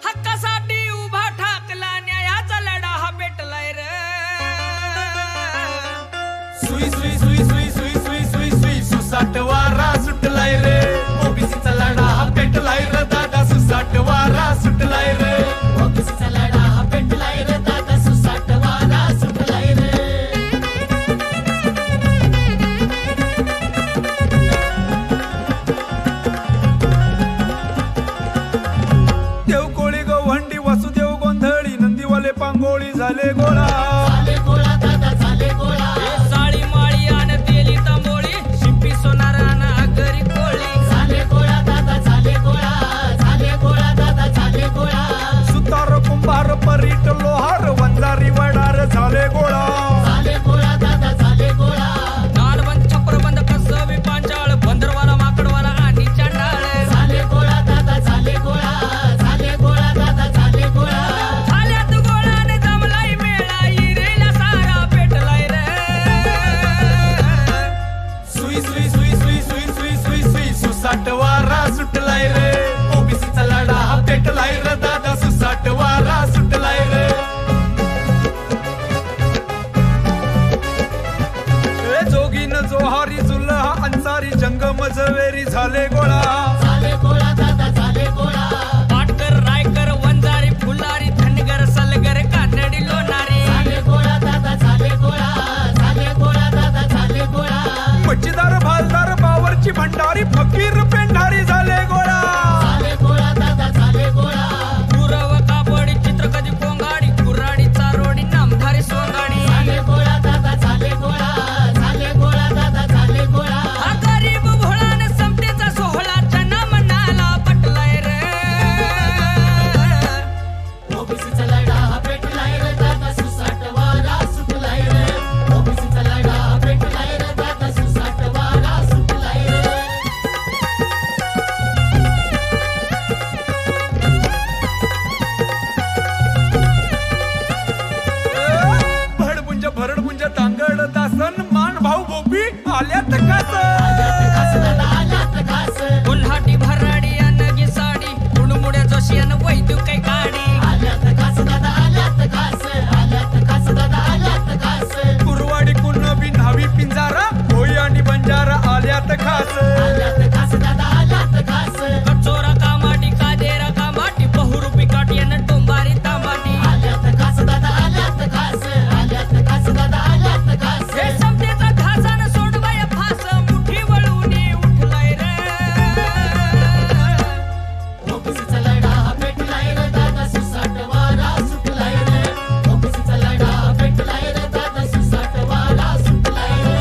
हक्कासाठी उभा ठाकला न्यायाचा लढा हा पेटलाय रे. सुई सुई सुई सुई सुई सुई सुई सुई सुसाट वारा सुटलाय रे. ओबीसीचा लढा हा पेटलाय रे दादा, सुसाट वारा सुटलाय रे. ओबीसीचा लढा हा पेटलाय रे दादा, सुसाट वारा सुटलाय रे. देवकोळी गव्हांडी वासुदेव गोंधळी नंदीवाले पांगोळी झाले गोळा. झाले गोळा दादा झाले गोळा. साळी माळी आन तेली तांबोळी शिंपी सोनार आन आगरी कोळी. झाले गोळा दादा झाले गोळा. झाले गोळा दादा झाले गोळा. सुतार कुंभार परीट लोहार वंजारी वडार झाले गोळा. झाले गोळा दादा झाले गोळा. नालबंद छप्रबंद कसबी पांचाळ बंदरवाला माकडवाला आणि चांडाळ. झाले गोळा दादा झाले गोळा. झाले गोळा दादा झाले गोळा. झाल्यात गोळाने जमलाय मेळा हिरेला सारा पेटलाय रे. सुई सुई सुई सुई सुई सुई सुई सुई सुसाट वारा सुटलाय रे. ओबीसीचा लढा हा पेटलाय रे दादा, सुसाट वारा सुटलाय रे. ए जोगीन जोहारी जुल्हा अन्सारी जंगम जवेरी झाले गोळा. झाले गोळा दादा झाले गोळा. पाटकर रायकर वंजारी फुलारी धनगर सलगर कानडी लोणारी. झाले गोळा दादा झाले गोळा. झाले गोळा दादा झाले गोळा. मच्छीदार भालदार बावरची भंडारी फकीर पेंढारी झाले गोळा. झाले गोळा दादा झाले गोळा. गुरव कापडी चित्रकधी कोंगाडी कुराडी चारोडी नामधारी सोंगाडी. झाले गोळा दादा झाले गोळा. झाले गोळा दादा झाले गोळा. हा गरीब भोळान समतेचा सोहळा जना मनाला पटलाय रे. ओबीसीचा लढा हा पेटलाय रे दादा, सुसाट वारा सुटलाय रे. ओबीसीचा लढा हा पेटलाय रे दादा, सुसाट वारा सुटलाय रे. भडपुंज भरडपुंज तांगड दासन मान भाऊ बोपी आल्यात कास. आल्यात घास दादा आल्यात घास. कोल्हाटी भराडी अनगी साडी कुणमुड्या जोशी अन वैद्यू काही गाडी. आल्यात घास दादा आल्यात घास. आल्यात घास दादा आल्यात घास. कुरवाडी कुणबी न्हावी पिंजारा होई आणि बंजारा आल्यात खास. आल्यात घास दादा आल्यात घास. कचोरा कामाटी कादेरा कामाटी बहुरूपी काठी अन टोंबारी तांबाटी. आल्यात घास दादा आल्यात घास. आल्यात घास दादा आल्यात घास. हे समतेचा घासान सोडवाय फास मुठी वळूनी उठलाय रे. ओबीसीचा लढा हा पेटलाय रे दादा, सुसाट वारा सुटलाय रे. ओबीसीचा लढा हा पेटलाय रे दादा, सुसाट वारा सुटलाय रे.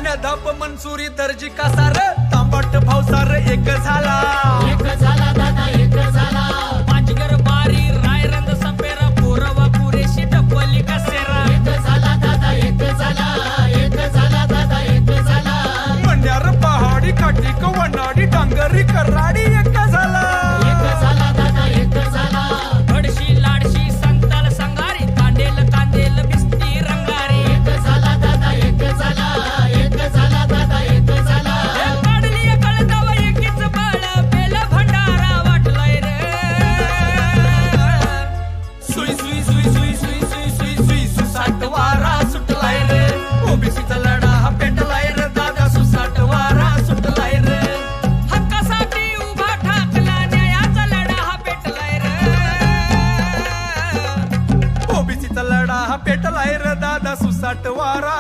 नदाप मनसुरी दर्जी कासार तांबट भावसार एक झाला. एक झाला दादा एक झाला. पाचगर बारी रायरंद सपेरा पोरवा पुरेशी डबली कसेरा. एक झाला दादा एक झाला. एक झाला दादा एक झाला. मण्यार पहाडी काठी वनाडी डांगरी कराडी एक झाला. एक झाला दादा एक झाला. भडशी लाडशी संताल संगारी तांडेल कांदेल बिस्ती रंगारी. एक झाला दादा एक झाला. एक झाला दादा एक झाला. हे काढली कळताव एकीच बळ बेल भंडारा वाटलाय रे. सुई सुई सुई सुई सुई सुई सुई सुई सुसाट वारा सुटलाय रे. ओबीसीचा लढा हा पेटलाय रे दादा, सुसाट वारा सुटलाय रे. हक्कासाठी उभा ठाकला न्यायाचा लढा हा पेटलाय रे. ओबीसीचा लढा हा पेटलाय रे दादा, सुसाट वारा